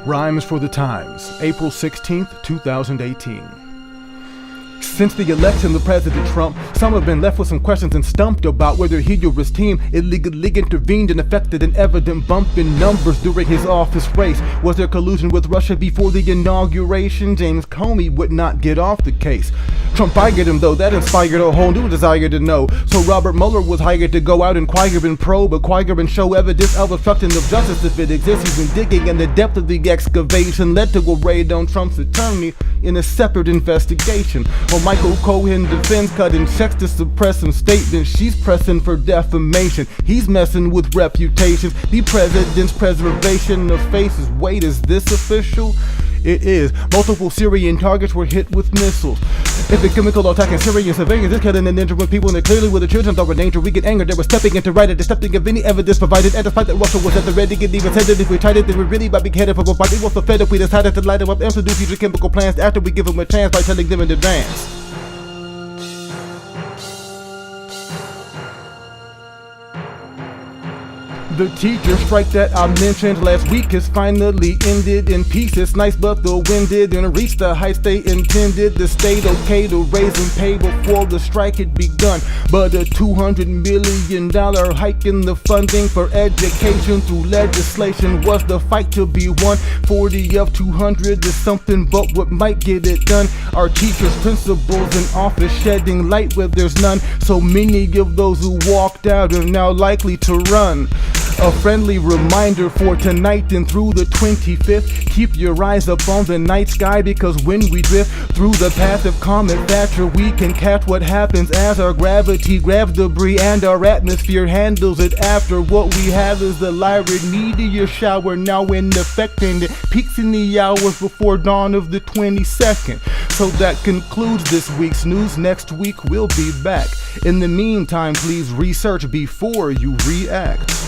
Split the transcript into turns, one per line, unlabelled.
Rhymes for the Times, April 16th, 2018. Since the election of President Trump, some have been left with some questions and stumped about whether he or his team illegally intervened and affected an evident bump in numbers during his office race. Was there collusion with Russia before the inauguration? James Comey would not get off the case. Trump fired him though, that inspired a whole new desire to know. So Robert Mueller was hired to go out and inquire and probe, acquire and show evidence of obstruction of justice if it exists. He's been digging, and the depth of the excavation led to a raid on Trump's attorney in a separate investigation. While Michael Cohen defends cutting checks to suppress some statements, she's pressing for defamation. He's messing with reputations. The president's preservation of faces. Wait, is this official? It is. Multiple Syrian targets were hit with missiles. If a chemical attack in Syrian civilians is killing and injuring people, and clearly with the children are in danger, we get angered. They were stepping into right and accepting of any evidence provided. And despite that Russia was at the ready, and even said that if we tried it, then we're really about to be headed for a fight. It was so fed if we decided to light them up and produce future chemical plants after we give them a chance by telling them in advance. The teacher strike that I mentioned last week has finally ended in peace. It's nice, but the wind didn't reach the heights they intended. The state okay to raise and pay before the strike had begun, but a $200 million hike in the funding for education through legislation was the fight to be won. 40 of 200 is something, but what might get it done? Our teachers, principals in office shedding light where there's none. So many of those who walked out are now likely to run. A friendly reminder for tonight and through the 25th. Keep your eyes up on the night sky, because when we drift through the path of Comet Thatcher, we can catch what happens as our gravity grabs debris and our atmosphere handles it after. What we have is the Lyrid meteor shower now in effect, and it peaks in the hours before dawn of the 22nd. So that concludes this week's news. Next week we'll be back. In the meantime, please research before you react.